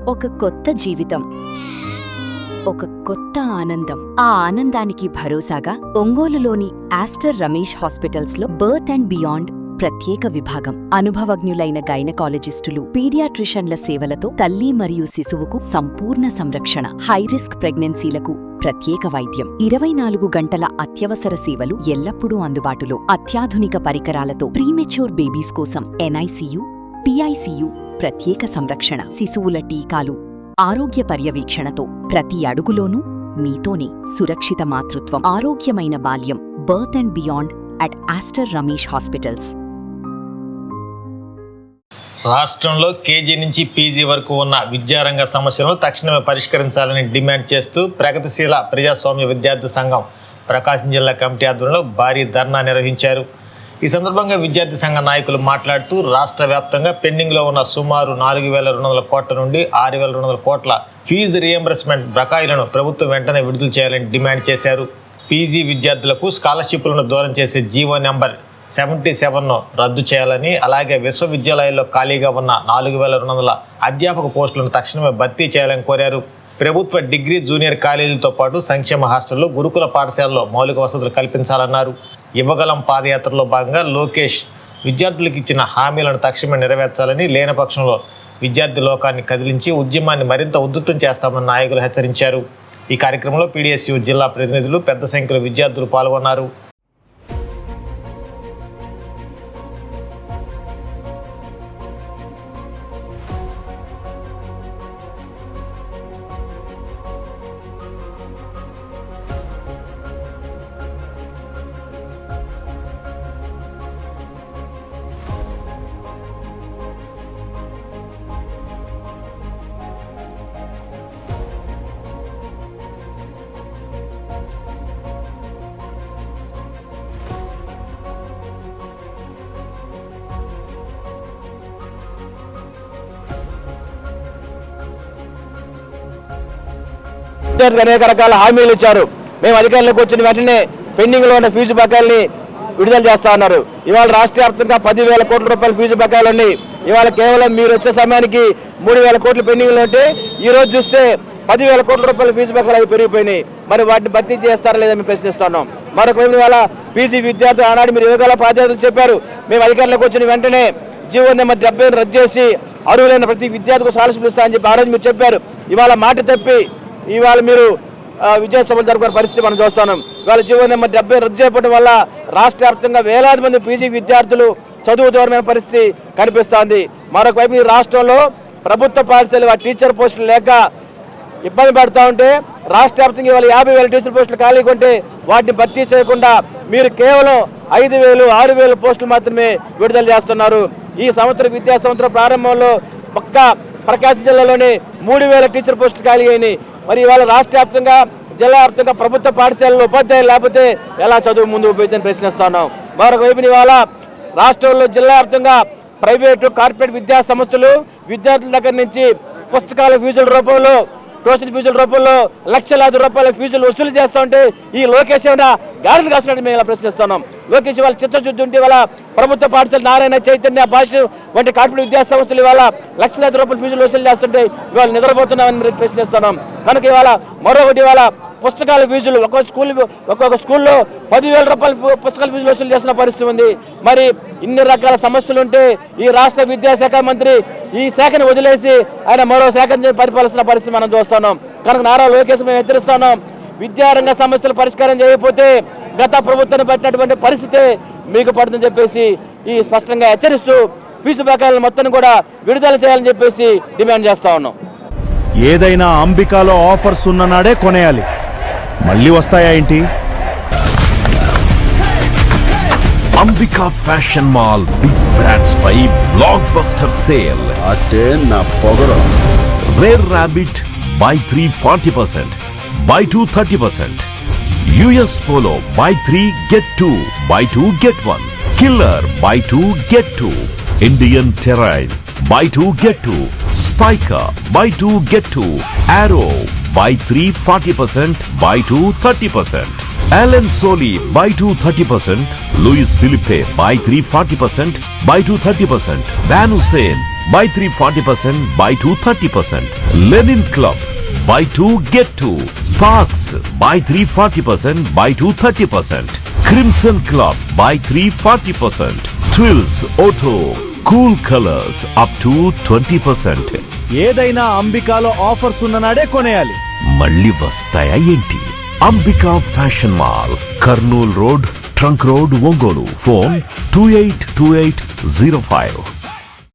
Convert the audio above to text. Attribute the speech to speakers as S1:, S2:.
S1: ఒక కొత్త జీవితం, ఒక కొత్త ఆనందం. ఆ ఆనందానికి భరోసాగా ఒంగోలులోని ఆస్టర్ రమేష్ హాస్పిటల్స్లో బర్త్ అండ్ బియాండ్ ప్రత్యేక విభాగం. అనుభవజ్ఞులైన గైనకాలజిస్టులు, పీడియాట్రిషన్ల సేవలతో తల్లి మరియు శిశువుకు సంపూర్ణ సంరక్షణ. హైరిస్క్ ప్రెగ్నెన్సీలకు ప్రత్యేక వైద్యం. 24 గంటల అత్యవసర సేవలు ఎల్లప్పుడూ అందుబాటులో. అత్యాధునిక పరికరాలతో ప్రీమెచ్యూర్ బేబీస్ కోసం ఎన్ఐసియు, పిఐసియు ప్రత్యేక సంరక్షణ. శిశువుల టీకాలు, ఆరోగ్య పర్యవేక్షణతో ప్రతి అడుగులోనూ మీతోనే సురక్షిత మాతృత్వం, ఆరోగ్యమైన బాల్యం. Birth and beyond at Aster Ramesh hospitals.
S2: రాష్ట్రంలో కేజీ నుంచి పీజీ వరకు ఉన్న విద్యారంగ సమస్యలను తక్షణమే పరిష్కరించాలని డిమాండ్ చేస్తూ ప్రగతిశీల ప్రజాస్వామ్య విద్యార్థి సంఘం ప్రకాశం జిల్లా కమిటీ ఆధ్వర్యంలో భారీ ధర్నా నిర్వహించారు. ఈ సందర్భంగా విద్యార్థి సంఘ నాయకులు మాట్లాడుతూ రాష్ట్ర వ్యాప్తంగా పెండింగ్లో ఉన్న సుమారు 4,200 కోట్ల నుండి 6,200 కోట్ల ఫీజు రియంబర్స్మెంట్ బకాయిలను ప్రభుత్వం వెంటనే విడుదల చేయాలని డిమాండ్ చేశారు. పీజీ విద్యార్థులకు స్కాలర్షిప్లను దూరం చేసే జీవో నెంబర్ 77ను రద్దు చేయాలని, అలాగే విశ్వవిద్యాలయాల్లో ఖాళీగా ఉన్న 4,200 అధ్యాపక పోస్టులను తక్షణమే భర్తీ చేయాలని కోరారు. ప్రభుత్వ డిగ్రీ జూనియర్ కాలేజీలతో పాటు సంక్షేమ హాస్టళ్లు, గురుకుల పాఠశాలలో మౌలిక వసతులు కల్పించాలన్నారు. యువగలం పాదయాత్రలో భాగంగా లోకేష్ విద్యార్థులకు ఇచ్చిన హామీలను తక్షణమే నెరవేర్చాలని, లేని పక్షంలో విద్యార్థి లోకాన్ని కదిలించి ఉద్యమాన్ని మరింత ఉధృతం చేస్తామని నాయకులు హెచ్చరించారు. ఈ కార్యక్రమంలో పీడీఎస్యూ జిల్లా ప్రతినిధులు, పెద్ద సంఖ్యలో విద్యార్థులు పాల్గొన్నారు.
S3: అనేక రకాల హామీలు ఇచ్చారు. మేము అధికారులకు వచ్చిన వెంటనే పెండింగ్లో ఉన్న ఫీజు బకాయిల్ని విడుదల చేస్తా ఉన్నారు. ఇవాళ రాష్ట్ర వ్యాప్తంగా 10,000 కోట్ల రూపాయల ఫీజు బకాయిలు ఉన్నాయి. ఇవాళ కేవలం మీరు వచ్చే సమయానికి 3,000 కోట్ల పెండింగ్లో ఉంటే ఈ రోజు చూస్తే 10,000 కోట్ల రూపాయల ఫీజు బకాయిలు అవి పెరిగిపోయినాయి. మరి వాటిని భర్తీ చేస్తారా లేదా మేము ప్రశ్నిస్తున్నాం. మరొక ఇవాళ పీజీ విద్యార్థులు ఆనాడు మీరు యువగల పాదయాత్రలు చెప్పారు. మేము అధికారులకు వచ్చిన వెంటనే జీవో నెంబర్ 70ను రద్దు చేసి అర్హులైన ప్రతి విద్యార్థికి స్కాలర్షిప్ ఇస్తా అని చెప్పి ఆ రోజు మీరు చెప్పారు. ఇవాళ మాట తప్పి ఇవాళ మీరు విద్యాసభలు జరుపుకునే పరిస్థితి మనం చూస్తున్నాం. ఇవాళ జీవో నెంబర్ 70 రద్దు చేయడం వల్ల రాష్ట్ర వ్యాప్తంగా వేలాది మంది పీజీ విద్యార్థులు చదువు దూరమైన పరిస్థితి కనిపిస్తోంది. మరొక వైపు ఈ రాష్ట్రంలో ప్రభుత్వ పాఠశాల టీచర్ పోస్టులు లేక ఇబ్బంది పడుతూ ఉంటే రాష్ట్ర వ్యాప్తంగా ఇవాళ 50,000 టీచర్ పోస్టులు ఖాళీ ఉంటే వాటిని భర్తీ చేయకుండా మీరు కేవలం 5,000, 6,000 పోస్టులు మాత్రమే విడుదల చేస్తున్నారు. ఈ సంవత్సరం విద్యా సంవత్సరం ప్రారంభంలో ఒక్క ప్రకాశం జిల్లాలోనే 3,000 టీచర్ పోస్టులు ఖాళీ అయినాయి. మరి ఇవాళ రాష్ట్ర వ్యాప్తంగా, జిల్లా వ్యాప్తంగా ప్రభుత్వ పాఠశాలలో ఉపాధ్యాయులు లేకపోతే ఎలా చదువు ముందుకు పోయిందని ప్రశ్నిస్తున్నాం. మరొక వైపున ఇవాళ రాష్ట్రంలో జిల్లా వ్యాప్తంగా ప్రైవేటు, కార్పొరేట్ విద్యా సంస్థలు విద్యార్థుల దగ్గర నుంచి పుస్తకాల ఫీజుల రూపంలో, ట్యూషన్ ఫీజుల రూపంలో లక్షలాది రూపాయల ఫీజులు వసూలు చేస్తూ ఉంటే ఈ లోకేష్ ఏమైనా గాడిలు కాసినట్టు మేము ఇలా ప్రశ్నిస్తున్నాం. లోకేష్ వాళ్ళ చిత్తశుద్ధి ఉంటే ఇవాళ ప్రభుత్వ పాఠశాల నారాయణ, చైతన్య, భాష వంటి కార్పొరేట్ విద్యా సంస్థలు ఇవాళ లక్షలాది రూపాయల ఫీజులు వసూలు చేస్తుంటే ఇవాళ నిద్రపోతున్నామని ప్రశ్నిస్తున్నాం. కనుక ఇవాళ మరొకటి ఇవాళ పుస్తకాల ఫీజులు ఒక్కొక్క స్కూల్లో 10,000 రూపాయల పుస్తకాల ఫీజులు వసూలు చేసిన పరిస్థితి ఉంది. మరి ఇన్ని రకాల సమస్యలు ఉంటే ఈ రాష్ట్ర విద్యాశాఖ మంత్రి ఈ శాఖను వదిలేసి ఆయన మరో శాఖను పరిపాలిస్తున్న పరిస్థితి మనం చూస్తున్నాం. కనుక నారా లోకేష్ మేము హెచ్చరిస్తున్నాం, విద్యారంగ సమస్యలు పరిష్కారం చేయకపోతే గత ప్రభుత్వాన్ని పట్టినటువంటి పరిస్థితి మీకు పడుతుందని చెప్పేసి ఈ స్పష్టంగా హెచ్చరిస్తూ ఫీజు బకాయిలను మొత్తం కూడా విడుదల చేయాలని చెప్పేసి డిమాండ్ చేస్తా ఉన్నాం.
S4: ఏదైనా అంబికాలో ఆఫర్స్ ఉన్ననాడే కొనేయాలి, మళ్ళీ వస్తాయా ఏంటి?
S5: Ambika fashion mall big brands పై బ్లాక్ బస్టర్ సేల్.
S4: అంటే నా పొగరు.
S5: Rare rabbit buy 3 40%, buy 2 30%. US Polo buy 3 get 2, buy 2 get 1. Killer buy 2 get 2. Indian Terrain buy 2 get 2. Spiker buy 2 get 2. Arrow buy 3 40%, buy 2 30%. Allen Solly buy 2 30%. Louis Philippe buy 3 40%, buy 2 30%. Van Hussein buy 3 40%, buy 2 30%. Lenin Club, buy 2 get 2. Parks, buy 3 40%, buy 2 30%. Crimson Club, buy 3 40%. Thrills Auto, cool colors up to 20%.
S4: ఏదైనా అంబికాలో offers ఉన్ననాడే కొనేయాలి.
S5: మళ్ళీ వస్తాయా ఏంటి? Ambika fashion mall, Kurnool road, trunk road, Ongole. Phone 282805.